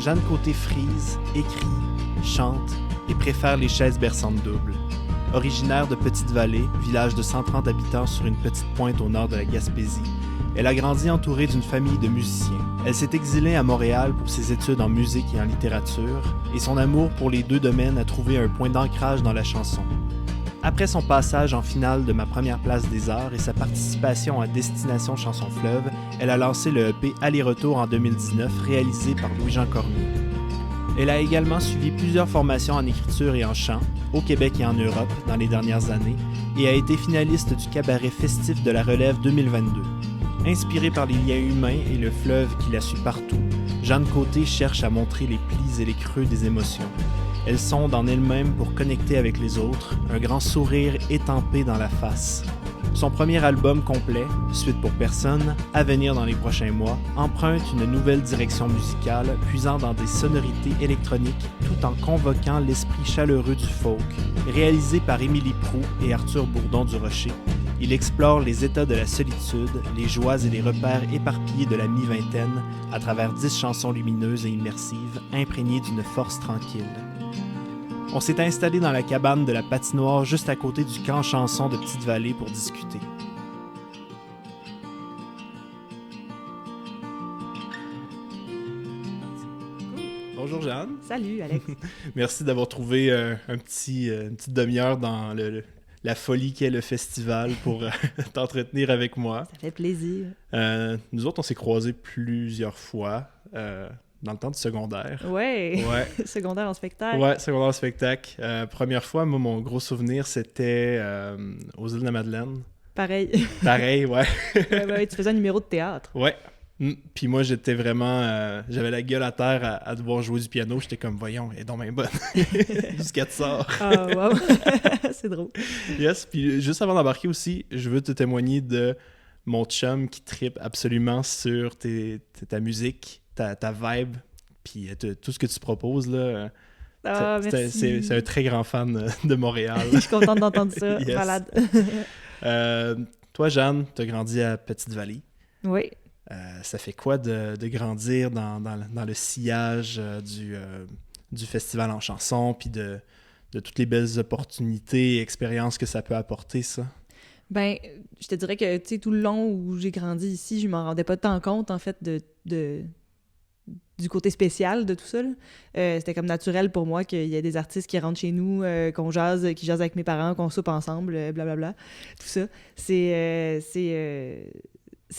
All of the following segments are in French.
Jeanne Côté frise, écrit, chante et préfère les chaises berçantes doubles. Originaire de Petite-Vallée, village de 130 habitants sur une petite pointe au nord de la Gaspésie, elle a grandi entourée d'une famille de musiciens. Elle s'est exilée à Montréal pour ses études en musique et en littérature, et son amour pour les deux domaines a trouvé un point d'ancrage dans la chanson. Après son passage en finale de Ma première place des arts et sa participation à Destination Chanson Fleuve, elle a lancé le EP Aller-retour en 2019, réalisé par Louis-Jean Cormier. Elle a également suivi plusieurs formations en écriture et en chant, au Québec et en Europe, dans les dernières années, et a été finaliste du cabaret festif de la Relève 2022. Inspirée par les liens humains et le fleuve qui la suit partout, Jeanne Côté cherche à montrer les plis et les creux des émotions. Elle sonde en elle-même pour connecter avec les autres, un grand sourire étampé dans la face. Son premier album complet, Suite pour personne, à venir dans les prochains mois, emprunte une nouvelle direction musicale, puisant dans des sonorités électroniques tout en convoquant l'esprit chaleureux du folk. Réalisé par Émilie Proulx et Arthur Bourdon du Rocher, il explore les états de la solitude, les joies et les repères éparpillés de la mi-vingtaine à travers 10 chansons lumineuses et immersives, imprégnées d'une force tranquille. On s'est installé dans la cabane de la patinoire juste à côté du camp chanson de Petite-Vallée pour discuter. Bonjour Jeanne. Salut Alex. Merci d'avoir trouvé une petite demi-heure dans la folie qu'est le festival pour t'entretenir avec moi. Ça fait plaisir. Nous autres, on s'est croisés plusieurs fois. Dans le temps du secondaire. Ouais. Secondaire en spectacle. Ouais, secondaire en spectacle. Première fois, moi, mon gros souvenir, c'était aux îles de la Madeleine. Pareil, ouais. ouais, tu faisais un numéro de théâtre. Ouais. Puis moi, j'étais vraiment... j'avais la gueule à terre à devoir jouer du piano. J'étais comme, voyons, elle est donc bien bonne. Jusqu'à te sort. Ah, wow. C'est drôle. Yes. Puis juste avant d'embarquer aussi, je veux te témoigner de mon chum qui trippe absolument sur ta musique. Ta vibe, puis tout ce que tu proposes, là. Merci. C'est un très grand fan de Montréal. Je suis contente d'entendre ça. Yes. Malade. Toi, Jeanne, tu as grandi à Petite-Vallée. Oui. Ça fait quoi de grandir dans le sillage du festival en chanson, puis de toutes les belles opportunités et expériences que ça peut apporter, ça? Ben, je te dirais que, tu sais, tout le long où j'ai grandi ici, je m'en rendais pas tant compte, en fait, du côté spécial de tout ça. C'était comme naturel pour moi qu'il y ait des artistes qui rentrent chez nous, qui jasent avec mes parents, qu'on soupe ensemble, blablabla, tout ça. C'est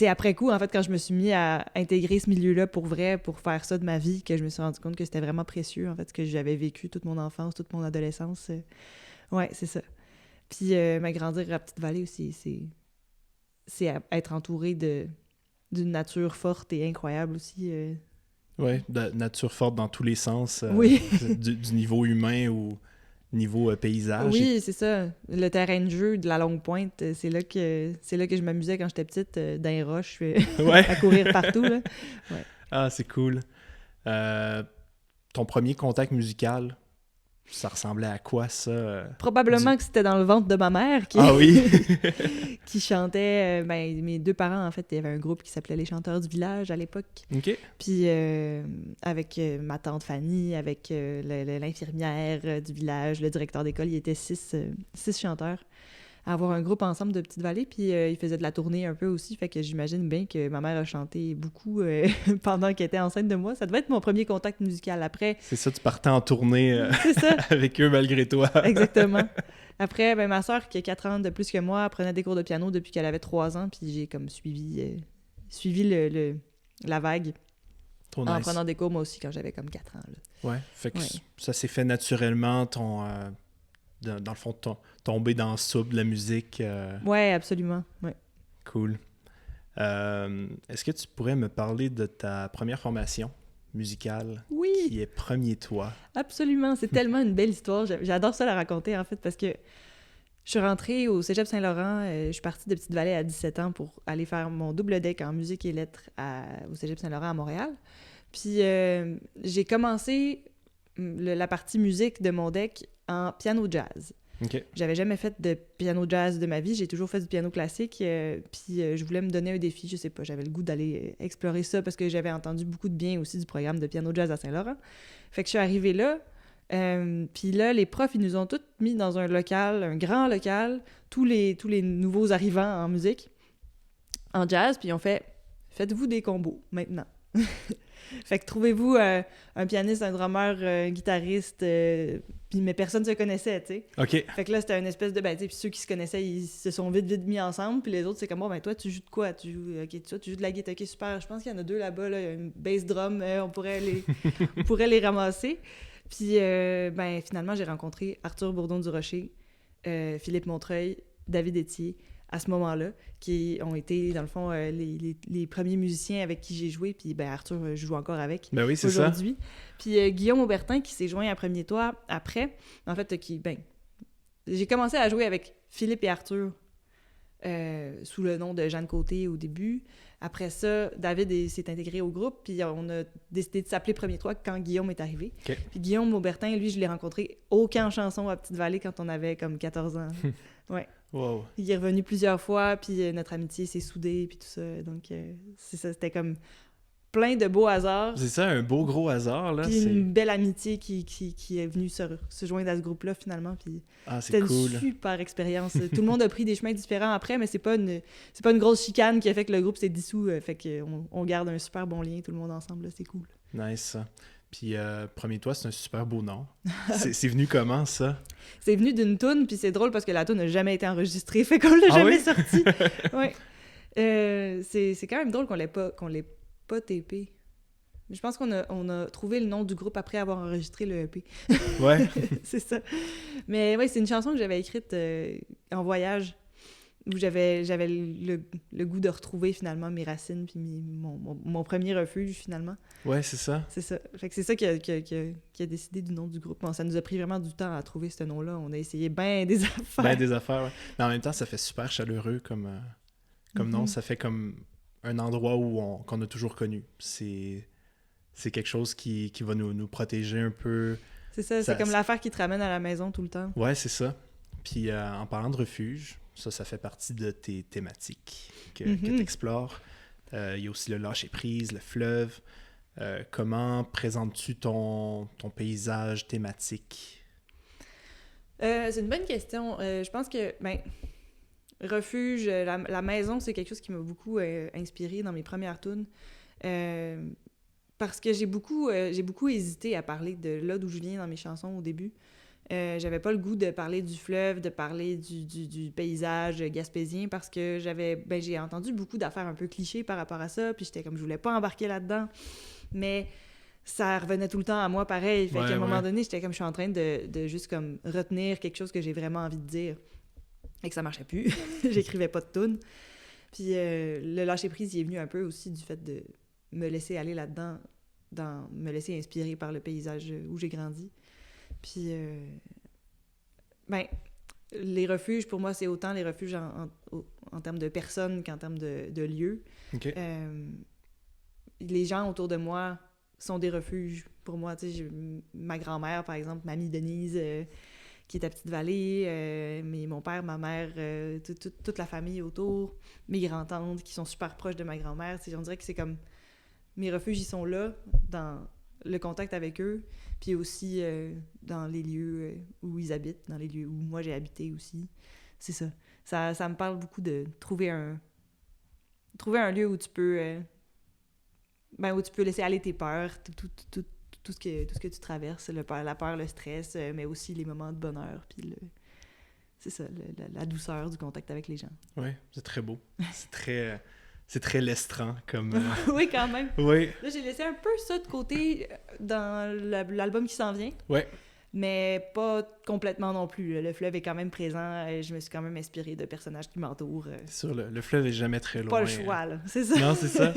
après coup, en fait, quand je me suis mis à intégrer ce milieu-là pour vrai, pour faire ça de ma vie, que je me suis rendu compte que c'était vraiment précieux, en fait, ce que j'avais vécu toute mon enfance, toute mon adolescence. Ouais, c'est ça. Puis grandir à Petite-Vallée aussi, c'est être entouré d'une nature forte et incroyable aussi. Oui, de nature forte dans tous les sens, oui. du niveau humain au niveau paysage. Oui, c'est ça. Le terrain de jeu de la Longue Pointe, c'est là que je m'amusais quand j'étais petite, dans les roches, à courir partout. Là. Ouais. Ah, c'est cool. Ton premier contact musical, ça ressemblait à quoi, ça? Probablement que c'était dans le ventre de ma mère Ah oui? qui chantait. Mes deux parents, en fait, il y avait un groupe qui s'appelait Les Chanteurs du Village à l'époque. OK. Puis avec ma tante Fanny, avec l'infirmière du village, le directeur d'école, il était 6 chanteurs à avoir un groupe ensemble de Petite-Vallée. Puis ils faisaient de la tournée un peu aussi, fait que j'imagine bien que ma mère a chanté beaucoup pendant qu'elle était enceinte de moi. Ça devait être mon premier contact musical. Après... C'est ça, tu partais en tournée c'est ça. avec eux malgré toi. Exactement. Après, ma sœur, qui a 4 ans de plus que moi, prenait des cours de piano depuis qu'elle avait 3 ans, puis j'ai comme suivi la vague. Trop en nice. prenant des cours, moi aussi, quand j'avais comme 4 ans. Là. Ouais, fait que Ouais. ça s'est fait naturellement, dans le fond, tomber dans le soupe de la musique. Ouais, absolument. Ouais. Cool. Est-ce que tu pourrais me parler de ta première formation musicale Oui, qui est Premier Toit? absolument. C'est tellement une belle histoire. J'adore ça la raconter, en fait, parce que je suis rentrée au Cégep Saint-Laurent. Je suis partie de Petite-Vallée à 17 ans pour aller faire mon double deck en musique et lettres au Cégep Saint-Laurent à Montréal. Puis j'ai commencé la partie musique de mon deck en piano jazz. OK. J'avais jamais fait de piano jazz de ma vie, j'ai toujours fait du piano classique, puis je voulais me donner un défi, je sais pas, j'avais le goût d'aller explorer ça parce que j'avais entendu beaucoup de bien aussi du programme de piano jazz à Saint-Laurent. Fait que je suis arrivée là, puis là, les profs, ils nous ont tous mis dans un local, un grand local, tous les nouveaux arrivants en musique, en jazz, puis ils ont fait « Faites-vous des combos, maintenant. » Fait que trouvez-vous un pianiste, un drummer, un guitariste, mais personne ne se connaissait, tu sais. OK. Fait que là, c'était une espèce de... Ben, tu sais, puis ceux qui se connaissaient, ils se sont vite mis ensemble, puis les autres, c'est comme, bon, ben toi, tu joues de quoi? Tu joues de la guitare, OK, super. Je pense qu'il y en a 2 là-bas, là, il y a une bass drum, on pourrait les ramasser. Puis, ben, finalement, j'ai rencontré Arthur Bourdon-Durocher, Philippe Montreuil, David Etier, à ce moment-là, qui ont été, dans le fond, les premiers musiciens avec qui j'ai joué. Puis, ben, Arthur, je joue encore avec Ben oui, c'est aujourd'hui. Puis, Guillaume Aubertin, qui s'est joint à Premier Toit après, en fait, j'ai commencé à jouer avec Philippe et Arthur sous le nom de Jeanne Côté au début. Après ça, David s'est intégré au groupe, puis on a décidé de s'appeler Premier Toit quand Guillaume est arrivé. Okay. Puis Guillaume Aubertin, lui, je l'ai rencontré au camp chanson à Petite-Vallée quand on avait comme 14 ans. Ouais. Wow. Il est revenu plusieurs fois, puis notre amitié s'est soudée, puis tout ça. Donc, c'est ça, c'était comme plein de beaux hasards. C'est ça, un beau gros hasard, là. Puis une belle amitié qui est venue se joindre à ce groupe-là, finalement. Puis c'était cool. Une super expérience. Tout le monde a pris des chemins différents après, mais c'est pas une grosse chicane qui a fait que le groupe s'est dissous. Fait qu'on garde un super bon lien, tout le monde ensemble. Là, c'est cool. Nice, ça. Puis Premier Toit, c'est un super beau nom. C'est venu comment, ça? C'est venu d'une toune, puis c'est drôle parce que la toune n'a jamais été enregistrée, fait qu'on l'a jamais sortie. Ouais. C'est quand même drôle qu'on l'ait pas tapé. Je pense qu'on a trouvé le nom du groupe après avoir enregistré le EP. Ouais. C'est ça. Mais ouais, c'est une chanson que j'avais écrite en voyage, où j'avais le goût de retrouver finalement mes racines puis mon premier refuge finalement. Ouais, c'est ça. C'est ça. Fait que c'est ça qui a décidé du nom du groupe. Bon, ça nous a pris vraiment du temps à trouver ce nom-là. On a essayé bien des affaires. Ben des affaires, ouais. Mais en même temps, ça fait super chaleureux comme nom. Ça fait comme un endroit qu'on a toujours connu. C'est quelque chose qui va nous protéger un peu. C'est ça, c'est comme l'affaire qui te ramène à la maison tout le temps. Ouais, c'est ça. Puis en parlant de refuge, ça fait partie de tes thématiques que tu explores. Il y a aussi le lâcher-prise, le fleuve. Comment présentes-tu ton paysage thématique? C'est une bonne question. Je pense que, refuge, la maison, c'est quelque chose qui m'a beaucoup inspirée dans mes premières tunes. Parce que j'ai beaucoup hésité à parler de là d'où je viens dans mes chansons au début. J'avais pas le goût de parler du fleuve, de parler du paysage gaspésien parce que j'ai entendu beaucoup d'affaires un peu clichés par rapport à ça, puis j'étais comme, je voulais pas embarquer là-dedans, mais ça revenait tout le temps à moi pareil. Fait qu'à un moment donné, j'étais comme, je suis en train de juste comme retenir quelque chose que j'ai vraiment envie de dire et que ça marchait plus. J'écrivais pas de tunes. Puis le lâcher-prise, il est venu un peu aussi du fait de me laisser aller là-dedans, me laisser inspirer par le paysage où j'ai grandi. Puis, les refuges, pour moi, c'est autant les refuges en termes de personnes qu'en termes de lieux. Okay. Les gens autour de moi sont des refuges pour moi. Tu sais, ma grand-mère, par exemple, mamie Denise, qui est à Petite-Vallée, mon père, ma mère, toute la famille autour, mes grands-tantes qui sont super proches de ma grand-mère. On dirait que c'est comme... Mes refuges, ils sont là, dans le contact avec eux, puis aussi dans les lieux où ils habitent, dans les lieux où moi j'ai habité aussi. C'est ça. Ça me parle beaucoup de trouver un lieu où tu peux laisser aller tes peurs, tout ce que tu traverses, la peur, le stress, mais aussi les moments de bonheur, puis c'est ça, la douceur du contact avec les gens. Oui, c'est très beau. C'est très lestrant comme... Oui, quand même. Oui. Là, j'ai laissé un peu ça de côté dans l'album qui s'en vient. Ouais. Mais pas complètement non plus. Le fleuve est quand même présent. Je me suis quand même inspirée de personnages qui m'entourent. C'est sûr, le fleuve est jamais très loin. Pas le choix, là. C'est ça. Non, c'est ça.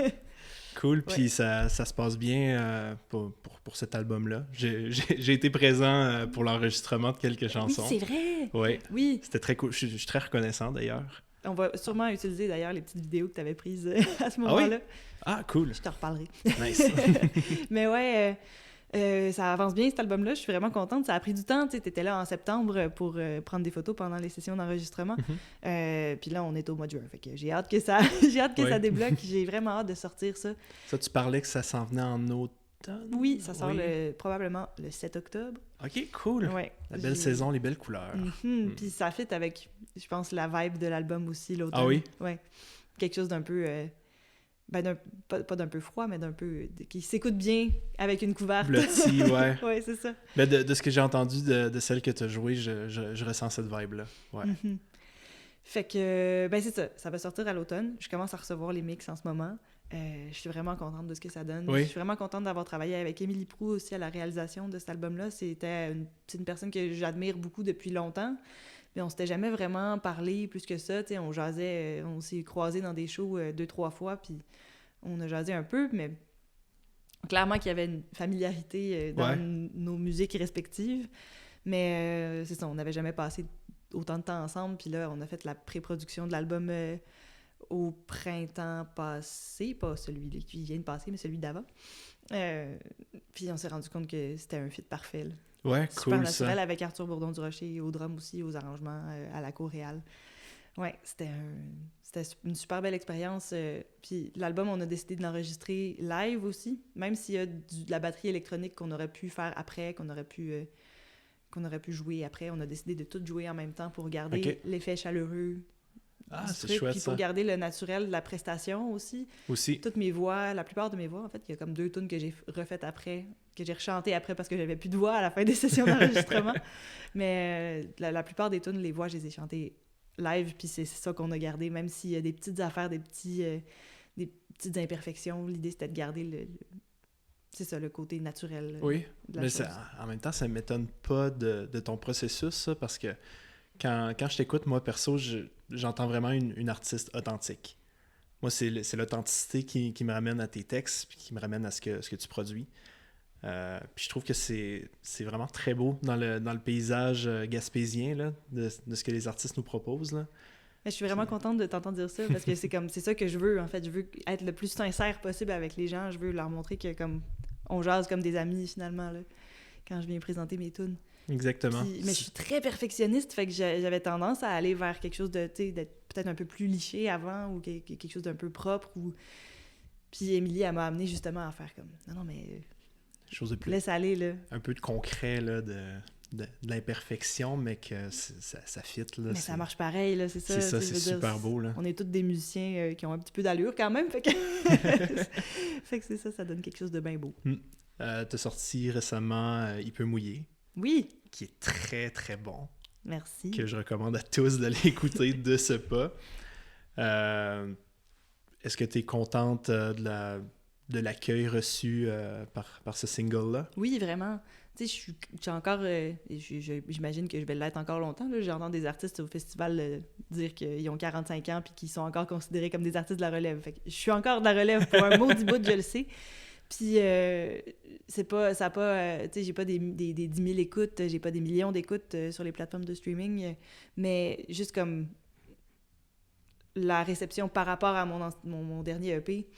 Cool. Puis ouais. ça se passe bien pour cet album-là. J'ai été présent pour l'enregistrement de quelques chansons. Oui, c'est vrai. Ouais. Oui. C'était très cool. Je suis très reconnaissant, d'ailleurs. On va sûrement utiliser, d'ailleurs, les petites vidéos que tu avais prises à ce moment-là. Ah, cool. Je te reparlerai. Nice. Mais ouais, Ça avance bien, cet album-là. Je suis vraiment contente. Ça a pris du temps. Tu étais là en septembre pour prendre des photos pendant les sessions d'enregistrement. Puis là, on est au mois de juin. Fait que j'ai hâte que ça, ça débloque. J'ai vraiment hâte de sortir ça. Ça, tu parlais que ça s'en venait en automne? Oui, ça sort probablement le 7 octobre. OK, cool. Ouais, la belle saison, les belles couleurs. Puis ça fit avec, je pense, la vibe de l'album aussi, l'automne. Ah oui? Ouais. Quelque chose d'un peu... pas d'un peu froid, mais d'un peu... qui s'écoute bien avec une couverte. Blotti, ouais. Ouais, c'est ça. Mais de ce que j'ai entendu de celle que tu as jouée, je ressens cette vibe-là. Ouais. Fait que, c'est ça. Ça va sortir à l'automne. Je commence à recevoir les mix en ce moment. Je suis vraiment contente de ce que ça donne. Oui. Je suis vraiment contente d'avoir travaillé avec Émilie Proulx aussi à la réalisation de cet album-là. C'est une personne que j'admire beaucoup depuis longtemps. Mais on s'était jamais vraiment parlé plus que ça. T'sais, on jasait, on s'est croisés dans des shows 2-3 fois, puis on a jasé un peu, mais clairement qu'il y avait une familiarité dans nos musiques respectives. Mais c'est ça, on n'avait jamais passé autant de temps ensemble. Puis là, on a fait la pré-production de l'album au printemps passé, pas celui qui vient de passer, mais celui d'avant. Puis on s'est rendu compte que c'était un fit parfait. Là. Ouais, super cool naturel ça. avec Arthur Bourdon-Durocher au drum aussi, aux arrangements, à la coréale. Ouais, c'était une super belle expérience. Puis l'album, on a décidé de l'enregistrer live aussi, même s'il y a de la batterie électronique qu'on aurait pu faire après, qu'on aurait pu jouer après. On a décidé de tout jouer en même temps pour garder l'effet chaleureux. Ah, c'est chouette, puis ça. pour garder le naturel de la prestation aussi. Toutes mes voix, la plupart de mes voix, en fait, il y a comme 2 tunes que j'ai refaites après, que j'ai rechantées après parce que j'avais plus de voix à la fin des sessions d'enregistrement. Mais la plupart des tunes, les voix, je les ai chantées live, puis c'est ça qu'on a gardé, même s'il y a des petites affaires, des petites imperfections. L'idée, c'était de garder c'est ça, le côté naturel. Oui, de la mais chose. en même temps, ça ne m'étonne pas de ton processus, ça, parce que quand je t'écoute, moi, perso, j'entends vraiment une artiste authentique. Moi, c'est l'authenticité qui me ramène à tes textes, puis qui me ramène à ce que tu produis. Puis je trouve que c'est vraiment très beau dans le paysage gaspésien, là, de ce que les artistes nous proposent, là. Mais je suis vraiment contente de t'entendre dire ça, parce que c'est ça que je veux, en fait. Je veux être le plus sincère possible avec les gens. Je veux leur montrer que on jase comme des amis, finalement, là, quand je viens présenter mes tunes. Exactement. Mais je suis très perfectionniste, fait que j'avais tendance à aller vers quelque chose de, tu sais, d'être peut-être un peu plus liché avant, ou quelque chose d'un peu propre. Puis Émilie, elle m'a amené justement à faire comme, non, mais chose de plus, laisse aller, là. Un peu de concret, là, de l'imperfection, mais que ça fit, là. Mais ça marche pareil, là, c'est ça. C'est ça, c'est super beau, là. On est tous des musiciens qui ont un petit peu d'allure quand même, fait que fait que c'est ça donne quelque chose de bien beau. T'as sorti récemment Il peut mouiller. Oui. Qui est très, très bon. Merci. Que je recommande à tous d'aller écouter de ce pas. Est-ce que tu es contente de l'accueil reçu par ce single-là? Oui, vraiment. Tu sais, je suis encore... j'imagine que je vais l'être encore longtemps. Là. J'entends des artistes au festival dire qu'ils ont 45 ans puis qu'ils sont encore considérés comme des artistes de la relève. Fait que je suis encore de la relève pour un maudit bout, je le sais. Puis, c'est pas... ça a pas... tu sais, j'ai pas des 10 000 écoutes, j'ai pas des millions d'écoutes sur les plateformes de streaming, mais juste comme la réception par rapport à mon dernier EP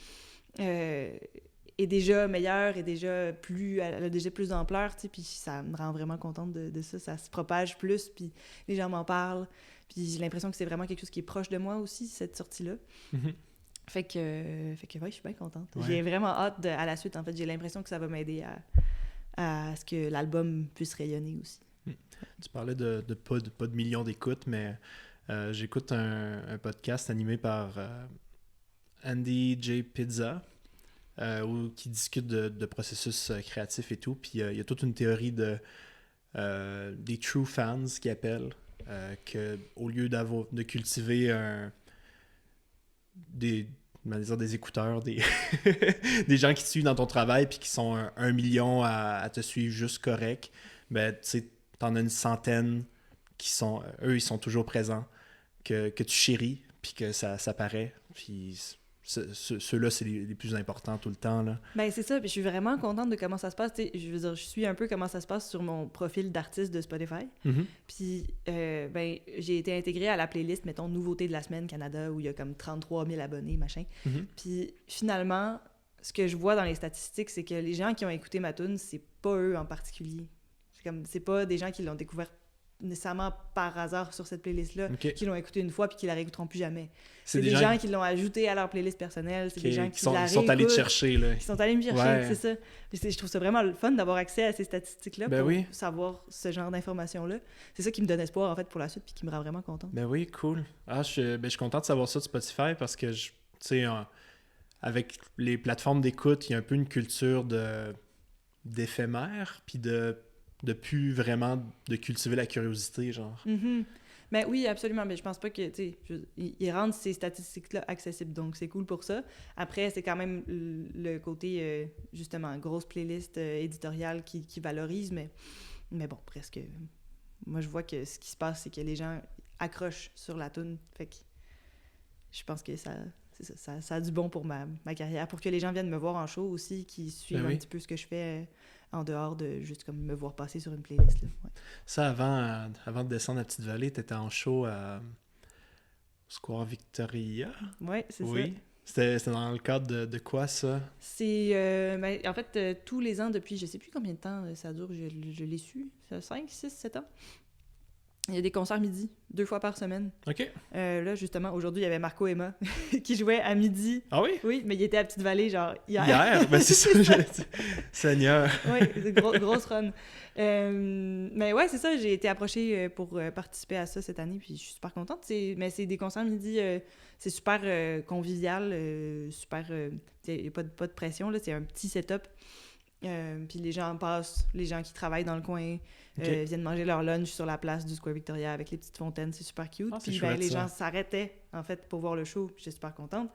est déjà meilleure, elle a déjà plus d'ampleur, tu sais, puis ça me rend vraiment contente de ça. Ça se propage plus, puis les gens m'en parlent. Puis j'ai l'impression que c'est vraiment quelque chose qui est proche de moi aussi, cette sortie-là. Mm-hmm. Fait que ouais, je suis bien contente. Ouais. J'ai vraiment hâte à la suite. En fait, j'ai l'impression que ça va m'aider à ce que l'album puisse rayonner aussi. Tu parlais de pas de millions d'écoutes, mais j'écoute un podcast animé par Andy J. Pizza, qui discute de processus créatifs et tout. Puis il y a toute une théorie des true fans qui appellent, qu'au lieu de cultiver des écouteurs, des gens qui te suivent dans ton travail puis qui sont 1 million à te suivre juste correct, ben tu sais, t'en as une centaine qui sont, eux, ils sont toujours présents, que tu chéris, puis que ça paraît, puis ceux-là, c'est les plus importants tout le temps, là. Ben c'est ça, puis je suis vraiment contente de comment ça se passe. T'sais, je veux dire, je suis un peu comment ça se passe sur mon profil d'artiste de Spotify. Mm-hmm. Puis, j'ai été intégrée à la playlist, mettons, Nouveautés de la semaine Canada, où il y a comme 33 000 abonnés, machin. Mm-hmm. Puis, finalement, ce que je vois dans les statistiques, c'est que les gens qui ont écouté ma tune, c'est pas eux en particulier. C'est pas des gens qui l'ont découvert nécessairement par hasard sur cette playlist-là, qui l'ont écouté une fois puis qui la réécouteront plus jamais. C'est des gens qui l'ont ajouté à leur playlist personnelle, c'est des gens qui la réécoutent. Ils sont allés te chercher, là. Ils sont allés me chercher, c'est ça. Je trouve ça vraiment le fun d'avoir accès à ces statistiques-là pour savoir ce genre d'informations-là. C'est ça qui me donne espoir, en fait, pour la suite puis qui me rend vraiment contente. Ben oui, cool. Je suis content de savoir ça de Spotify parce que, tu sais, avec les plateformes d'écoute, il y a un peu une culture d'éphémère puis de plus vraiment de cultiver la curiosité, genre. Mm-hmm. Ben oui, absolument, mais je pense pas que, tu sais, ils rendent ces statistiques-là accessibles, donc c'est cool pour ça. Après, c'est quand même le côté, justement, grosse playlist éditoriale qui valorise, mais bon, presque. Moi, je vois que ce qui se passe, c'est que les gens accrochent sur la toune, fait que je pense que ça a du bon pour ma carrière, pour que les gens viennent me voir en show aussi, qui suivent un petit peu ce que je fais en dehors de juste comme me voir passer sur une playlist. Là. Ouais. Ça, avant de descendre à Petite-Vallée, t'étais en show à Square Victoria. Ouais, c'est ça. C'était dans le cadre de quoi, ça? C'est, en fait, tous les ans, depuis je sais plus combien de temps ça dure, je l'ai su, 5, 6, 7 ans. Il y a des concerts midi, 2 fois par semaine. OK. Là, justement, aujourd'hui, il y avait Marco Emma qui jouait à midi. Ah oui? Oui, mais il était à Petite-Vallée, genre, hier. Hier? Ben c'est ça, Seigneur. Oui, c'est grosse run. Mais ouais, c'est ça, j'ai été approchée pour participer à ça cette année, puis je suis super contente. Mais c'est des concerts midi, c'est super convivial, super... il n'y a pas de pression, là, c'est un petit setup. Puis les gens passent, les gens qui travaillent dans le coin viennent manger leur lunch sur la place du Square Victoria avec les petites fontaines, c'est super cute. Puis chouette, les gens s'arrêtaient en fait pour voir le show, j'étais super contente.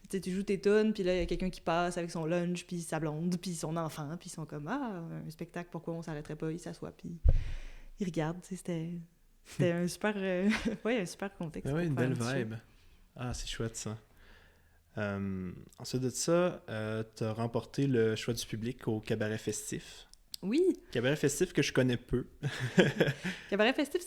Tu joues tes tunes, puis là il y a quelqu'un qui passe avec son lunch, puis sa blonde, puis son enfant, puis ils sont comme un spectacle, pourquoi on s'arrêterait pas, ils s'assoient, puis ils regardent, c'était un super un super contexte. Ouais, une belle vibe. Ah, c'est chouette ça. Ensuite de ça, tu as remporté le choix du public au Cabaret Festif. Oui. Cabaret Festif que je connais peu. Cabaret Festif,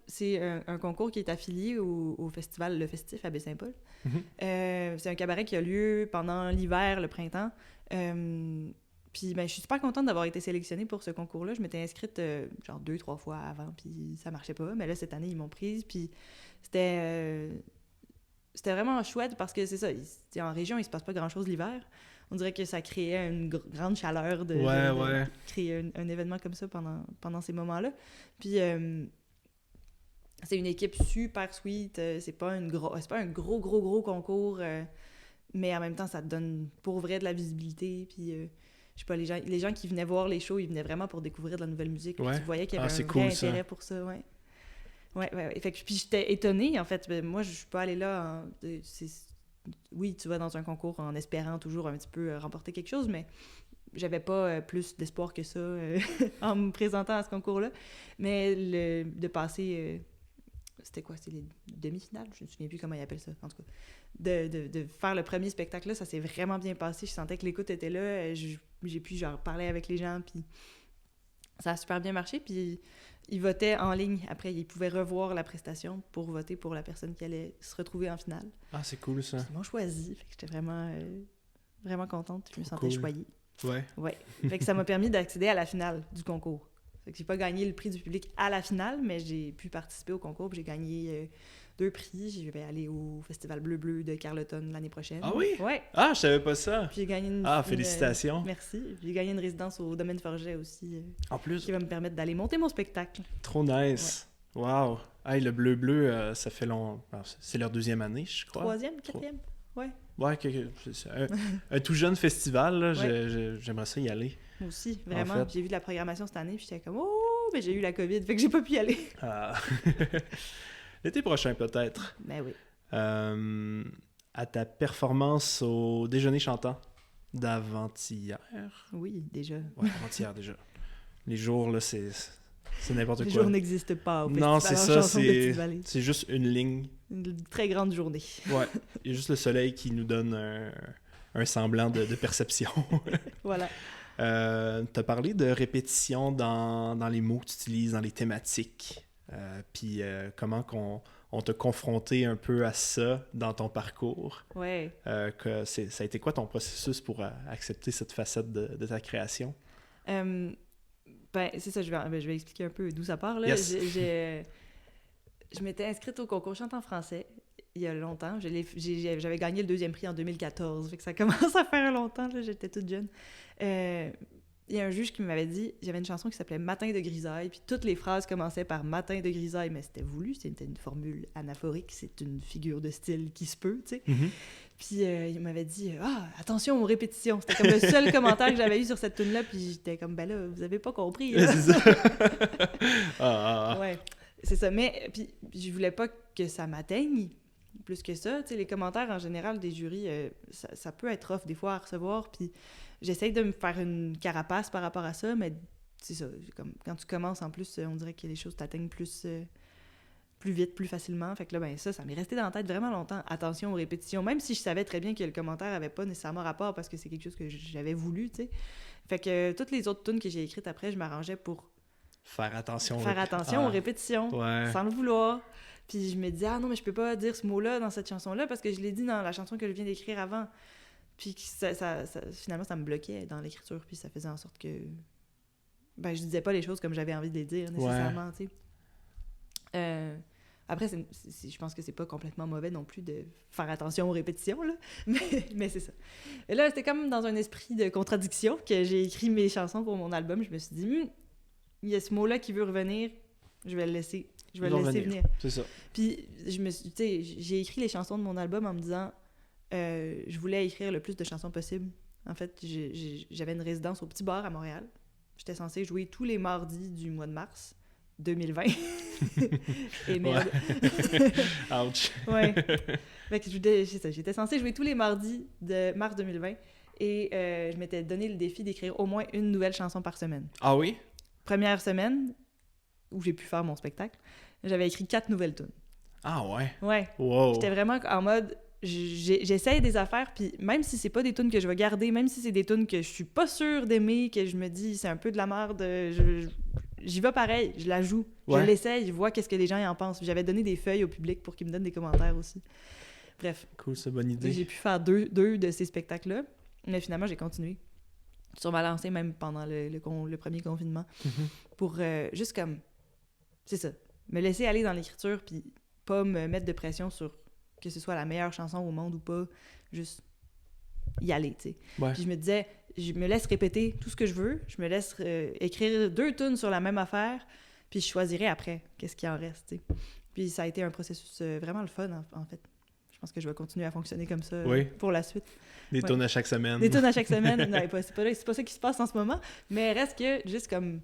c'est un concours qui est affilié au festival Le Festif à Baie-Saint-Paul. Mm-hmm. C'est un cabaret qui a lieu pendant l'hiver, le printemps. Puis je suis super contente d'avoir été sélectionnée pour ce concours-là. Je m'étais inscrite genre 2-3 fois avant, puis ça marchait pas. Mais là, cette année, ils m'ont prise, puis c'était vraiment chouette parce que c'est ça, en région, il se passe pas grand-chose l'hiver. On dirait que ça créait une grande chaleur de créer un événement comme ça pendant ces moments-là. Puis c'est une équipe super sweet. C'est pas un gros concours, mais en même temps, ça te donne pour vrai de la visibilité. Puis je sais pas, les gens qui venaient voir les shows, ils venaient vraiment pour découvrir de la nouvelle musique. Puis tu voyais qu'il y avait un vrai intérêt pour ça, ouais. Ouais. Fait que, puis j'étais étonnée, en fait. Moi, je suis pas allée là... Oui, tu vas dans un concours en espérant toujours un petit peu remporter quelque chose, mais j'avais pas plus d'espoir que ça en me présentant à ce concours-là. Mais de passer... c'était quoi? C'était les demi-finales? Je me souviens plus comment ils appellent ça, en tout cas. De faire le premier spectacle-là, ça s'est vraiment bien passé. Je sentais que l'écoute était là. J'ai pu parler avec les gens, puis ça a super bien marché. Puis ils votaient en ligne. Après, ils pouvaient revoir la prestation pour voter pour la personne qui allait se retrouver en finale. Ah, c'est cool, ça. Ils m'ont choisi. Fait que j'étais vraiment, vraiment contente. Je me sentais choyée. Ouais. Fait que ça m'a permis d'accéder à la finale du concours. Fait que j'ai pas gagné le prix du public à la finale, mais j'ai pu participer au concours. J'ai gagné 2 prix. Je vais aller au Festival Bleu de Carleton l'année prochaine. Ah oui? Ouais. Ah, je savais pas ça. Puis j'ai gagné félicitations. Merci. J'ai gagné une résidence au Domaine Forget aussi. En plus. Qui va me permettre d'aller monter mon spectacle. Trop nice. Ouais. Wow. Hey, le Bleu, ça fait long. C'est leur 2e année, je crois. 3e, 4e. Ouais. Ouais, c'est un tout jeune festival, là. J'aimerais ça y aller. Moi aussi, vraiment. En fait. J'ai vu de la programmation cette année, puis j'étais comme, mais j'ai eu la COVID, fait que j'ai pas pu y aller. L'été prochain, peut-être. Ben oui. À ta performance au déjeuner chantant d'avant-hier. Oui, déjà. Ouais, avant-hier, déjà. Les jours, là, c'est n'importe quoi. Les jours n'existent pas au festival. Non, c'est ça, c'est juste une ligne. Une très grande journée. Ouais, il y a juste le soleil qui nous donne un semblant de perception. Voilà. Tu as parlé de répétition dans les mots que tu utilises, dans les thématiques. Puis comment on t'a confronté un peu à ça dans ton parcours. Ouais. Ça a été quoi ton processus pour accepter cette facette de ta création? Ben, c'est ça, je vais expliquer un peu d'où ça part. Là. Yes. Je m'étais inscrite au concours Chante en français il y a longtemps. J'avais gagné le 2e prix en 2014, fait que ça commence à faire longtemps, là, j'étais toute jeune. Il y a un juge qui m'avait dit, j'avais une chanson qui s'appelait « Matin de grisaille », puis toutes les phrases commençaient par « Matin de grisaille », mais c'était voulu, c'était une formule anaphorique, c'est une figure de style qui se peut, tu sais. Mm-hmm. Puis il m'avait dit « Ah, attention aux répétitions ». C'était comme le seul commentaire que j'avais eu sur cette tune-là, puis j'étais comme « Ben là, vous avez pas compris. » C'est ça. Ouais, c'est ça. Mais puis je voulais pas que ça m'atteigne plus que ça. Tu sais, les commentaires en général des jurys, ça peut être rough des fois à recevoir, puis j'essaye de me faire une carapace par rapport à ça, mais c'est ça. Comme, quand tu commences, en plus, on dirait que les choses t'atteignent plus vite, plus facilement. Fait que là, ben ça m'est resté dans la tête vraiment longtemps. Attention aux répétitions, même si je savais très bien que le commentaire avait pas nécessairement rapport parce que c'est quelque chose que j'avais voulu, tu sais. Fait que toutes les autres tunes que j'ai écrites après, je m'arrangeais pour faire attention aux répétitions, sans le vouloir. Puis je me disais, ah non, mais je peux pas dire ce mot-là dans cette chanson-là parce que je l'ai dit dans la chanson que je viens d'écrire avant. Puis finalement, ça me bloquait dans l'écriture, puis ça faisait en sorte que je disais pas les choses comme j'avais envie de les dire, nécessairement, tu sais. Après, je pense que c'est pas complètement mauvais non plus de faire attention aux répétitions, là, mais c'est ça. Et là, c'était comme dans un esprit de contradiction que j'ai écrit mes chansons pour mon album. Je me suis dit, il y a ce mot-là qui veut revenir, je vais le laisser venir. C'est ça. Puis, j'ai écrit les chansons de mon album en me disant, je voulais écrire le plus de chansons possible. En fait, j'avais une résidence au Petit Bar à Montréal. J'étais censée jouer tous les mardis du mois de mars 2020. Et merde. Ouch. Ouais. Fait que j'étais censée jouer tous les mardis de mars 2020 et je m'étais donné le défi d'écrire au moins une nouvelle chanson par semaine. Ah oui? Première semaine où j'ai pu faire mon spectacle, j'avais écrit 4 nouvelles tunes. Ah ouais? Ouais. Wow. J'étais vraiment en mode... J'essaye des affaires, puis même si c'est pas des tunes que je vais garder, même si c'est des tunes que je suis pas sûre d'aimer, que je me dis c'est un peu de la merde, j'y vais pareil, je la joue, je l'essaye, je vois qu'est-ce que les gens y en pensent. J'avais donné des feuilles au public pour qu'ils me donnent des commentaires aussi. Bref. Cool, c'est bonne idée. J'ai pu faire deux de ces spectacles-là, mais finalement j'ai continué sur ma lancée même pendant le premier confinement pour juste comme, c'est ça, me laisser aller dans l'écriture puis pas me mettre de pression sur que ce soit la meilleure chanson au monde ou pas, juste y aller, tu sais. Ouais. Puis je me disais, je me laisse répéter tout ce que je veux, je me laisse écrire 2 tunes sur la même affaire, puis je choisirai après qu'est-ce qui en reste, tu sais. Puis ça a été un processus vraiment le fun, en fait. Je pense que je vais continuer à fonctionner comme ça pour la suite. Des tunes à chaque semaine. Des tunes à chaque semaine. Non, c'est pas ça qui se passe en ce moment, mais reste que juste comme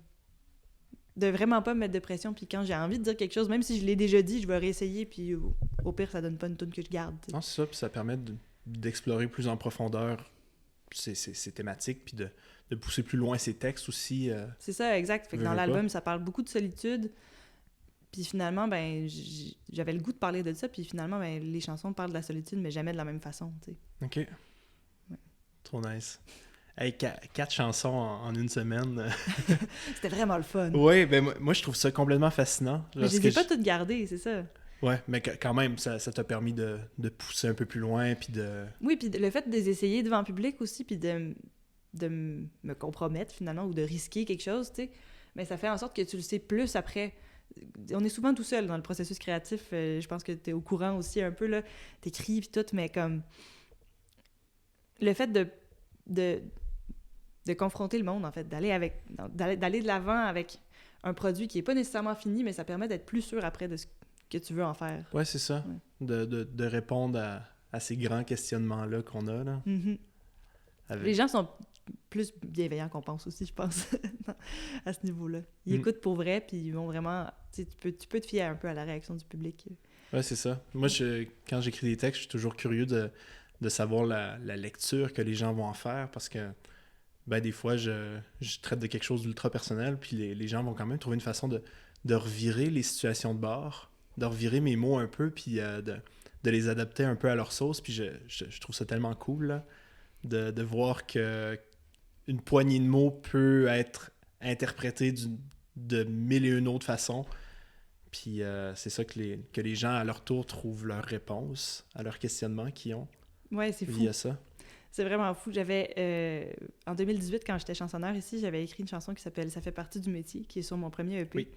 de vraiment pas me mettre de pression, puis quand j'ai envie de dire quelque chose, même si je l'ai déjà dit, je vais réessayer, puis au pire, ça donne pas une tune que je garde. T'sais. Non, c'est ça, puis ça permet d'explorer plus en profondeur ces thématiques, puis de pousser plus loin ces textes aussi. C'est ça, exact. Fait que dans l'album, ça parle beaucoup de solitude, puis finalement, j'avais le goût de parler de ça, puis finalement, les chansons parlent de la solitude, mais jamais de la même façon, tu sais. OK. Ouais. Trop nice. Hey, 4 chansons en une semaine. C'était vraiment le fun. Oui, ben moi je trouve ça complètement fascinant. Mais je les ai pas toutes gardées, c'est ça. Ouais, mais quand même, ça t'a permis de pousser un peu plus loin, puis de... Oui, puis le fait de les essayer devant le public aussi, puis de me compromettre finalement, ou de risquer quelque chose, tu sais, mais ça fait en sorte que tu le sais plus après. On est souvent tout seul dans le processus créatif. Je pense que t'es au courant aussi un peu, là. T'écris, puis tout, mais comme... Le fait de confronter le monde, en fait, d'aller de l'avant avec un produit qui n'est pas nécessairement fini, mais ça permet d'être plus sûr après de ce que tu veux en faire. Ouais, c'est ça. Ouais. De répondre à ces grands questionnements-là qu'on a, là. Mm-hmm. Les gens sont plus bienveillants qu'on pense aussi, je pense, à ce niveau-là. Ils écoutent pour vrai, puis ils vont vraiment... Tu peux te fier un peu à la réaction du public. Ouais, c'est ça. Moi, quand j'écris des textes, je suis toujours curieux de savoir la lecture que les gens vont en faire, parce que des fois, je traite de quelque chose d'ultra personnel, puis les gens vont quand même trouver une façon de revirer les situations de bord, de revirer mes mots un peu, puis de les adapter un peu à leur sauce, puis je trouve ça tellement cool, là, de voir que une poignée de mots peut être interprétée de 1001 autres façons, Puis c'est ça que les gens, à leur tour, trouvent leur réponse à leurs questionnements qu'ils ont c'est fou. via ça. C'est vraiment fou. J'avais, en 2018, quand j'étais chansonneur ici, j'avais écrit une chanson qui s'appelle « Ça fait partie du métier », qui est sur mon premier EP. Oui.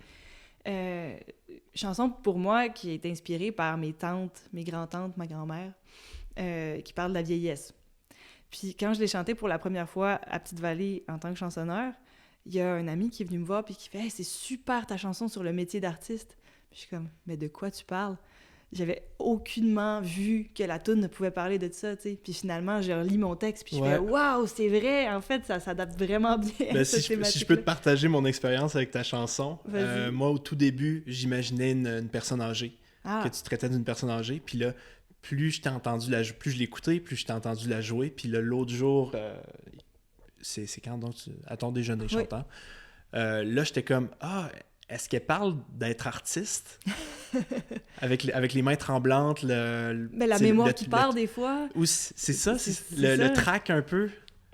Chanson, pour moi, qui est inspirée par mes tantes, mes grands-tantes, ma grand-mère, qui parle de la vieillesse. Puis quand je l'ai chantée pour la première fois à Petite-Vallée en tant que chansonneur, il y a un ami qui est venu me voir puis qui fait « Hey, c'est super ta chanson sur le métier d'artiste ». Puis je suis comme « Mais de quoi tu parles ?» J'avais aucunement vu que la toune ne pouvait parler de ça, tu sais. Puis finalement, j'ai relis mon texte, puis je fais « Waouh, c'est vrai! » En fait, ça s'adapte vraiment bien à cette thématique-là. Si je peux te partager mon expérience avec ta chanson, moi, au tout début, j'imaginais une personne âgée, que tu traitais d'une personne âgée. Puis là, plus je t'ai entendu plus je l'écoutais, plus je t'ai entendu la jouer. Puis là, l'autre jour, c'est quand donc à ton déjeuner chantant, là, j'étais comme « Ah, est-ce qu'elle parle d'être artiste? » avec les mains tremblantes, mais la mémoire qui part des fois. Ou c'est ça, le track un peu.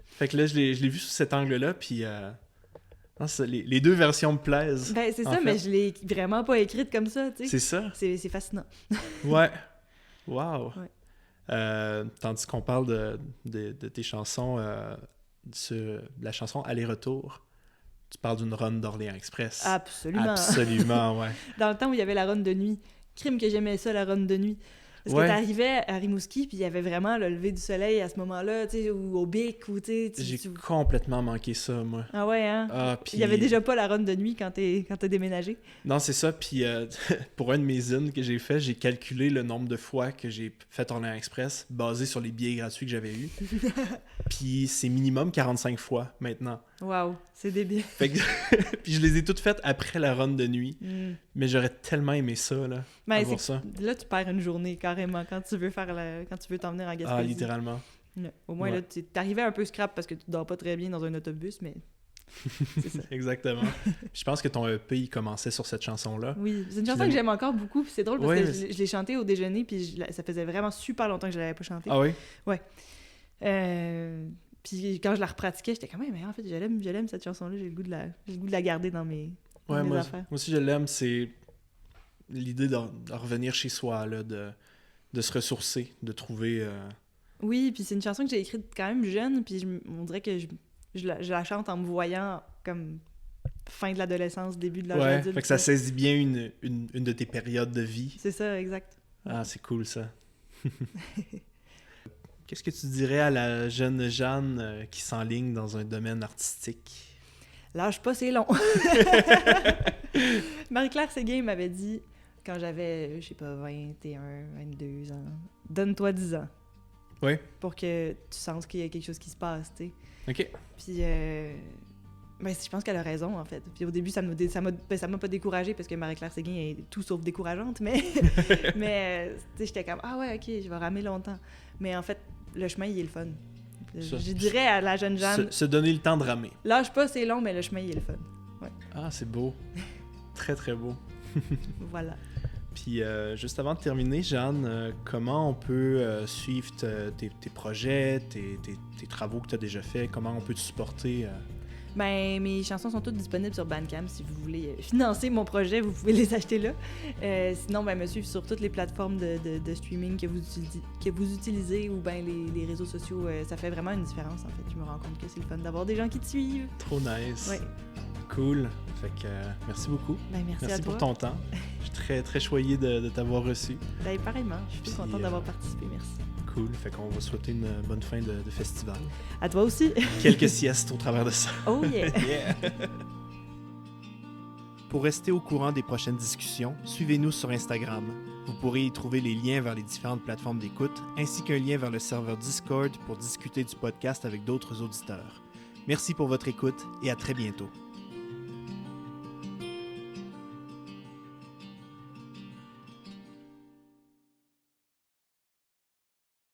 Fait que là, je l'ai vu sous cet angle-là, puis les deux versions me plaisent. Ben, c'est ça, mais je l'ai vraiment pas écrite comme ça, tu sais. C'est ça. C'est fascinant. Ouais. Wow. Ouais. Tandis qu'on parle de tes chansons, de la chanson Aller-retour, tu parles d'une run d'Orléans Express. Absolument. Absolument, ouais. Dans le temps où il y avait la run de nuit. Crime que j'aimais ça, la run de nuit. Parce que t'arrivais à Rimouski, puis il y avait vraiment le lever du soleil à ce moment-là, tu sais, ou au Bic, ou tu sais... J'ai complètement manqué ça, moi. Ah ouais, hein? Puis... Il y avait déjà pas la run de nuit quand t'as déménagé. Non, c'est ça, puis pour un de mes zines que j'ai fait, j'ai calculé le nombre de fois que j'ai fait Orléans Express basé sur les billets gratuits que j'avais eus. Puis c'est minimum 45 fois, maintenant. Wow, c'est débile. Puis je les ai toutes faites après la run de nuit. Mais j'aurais tellement aimé ça, là, avoir ça. Là, tu perds une journée, carrément, quand tu veux t'en venir en Gaspésie. Ah, littéralement. Au moins, là, t'arrivais un peu scrap parce que tu dors pas très bien dans un autobus, mais c'est ça. Exactement. Je pense que ton EP, il commençait sur cette chanson-là. Oui, c'est une chanson que j'aime encore beaucoup, puis c'est drôle parce que je l'ai chantée au déjeuner, puis ça faisait vraiment super longtemps que je l'avais pas chantée. Ah oui? Ouais. Puis quand je la repratiquais, j'étais comme mais en fait, je l'aime cette chanson-là, j'ai le goût de la garder dans mes affaires. Moi aussi, je l'aime, c'est l'idée de revenir chez soi, là, de se ressourcer, de trouver... Oui, puis c'est une chanson que j'ai écrite quand même jeune, puis on dirait que je la chante en me voyant comme fin de l'adolescence, début de l'âge adulte. Fait que ça saisit bien une de tes périodes de vie. C'est ça, exact. Ah, c'est cool, ça. Qu'est-ce que tu dirais à la jeune Jeanne qui s'enligne dans un domaine artistique? Lâche pas, c'est long. Marie-Claire Séguin m'avait dit, quand j'avais, je sais pas, 21, 22 ans, donne-toi 10 ans. Oui. Pour que tu sentes qu'il y a quelque chose qui se passe, tu sais. OK. Puis, je pense qu'elle a raison, en fait. Puis au début, ça m'a pas découragée parce que Marie-Claire Séguin est tout sauf décourageante, mais tu sais, j'étais comme, ah ouais, OK, je vais ramer longtemps. Mais en fait, le chemin, il est le fun. Je dirais à la jeune Jeanne... Se donner le temps de ramer. Lâche pas, c'est long, mais le chemin, il est le fun. Ouais. Ah, c'est beau. Très, très beau. Voilà. Puis, juste avant de terminer, Jeanne, comment on peut suivre tes projets, tes travaux que tu as déjà faits? Comment on peut te supporter? Ben, mes chansons sont toutes disponibles sur Bandcamp. Si vous voulez financer mon projet, vous pouvez les acheter là. Sinon, me suivre sur toutes les plateformes de streaming que vous utilisez ou ben les réseaux sociaux. Ça fait vraiment une différence, en fait. Je me rends compte que c'est le fun d'avoir des gens qui te suivent. Trop nice. Ouais. Cool. Fait que merci beaucoup. Ben, merci à toi. Pour ton temps. Je suis très, très choyé de t'avoir reçu. Ben, pareillement. Je suis contente d'avoir participé. Merci. Cool. Fait qu'on va souhaiter une bonne fin de festival. À toi aussi. Quelques siestes au travers de ça. Oh yeah! Yeah. Pour rester au courant des prochaines discussions, suivez-nous sur Instagram. Vous pourrez y trouver les liens vers les différentes plateformes d'écoute, ainsi qu'un lien vers le serveur Discord pour discuter du podcast avec d'autres auditeurs. Merci pour votre écoute et à très bientôt.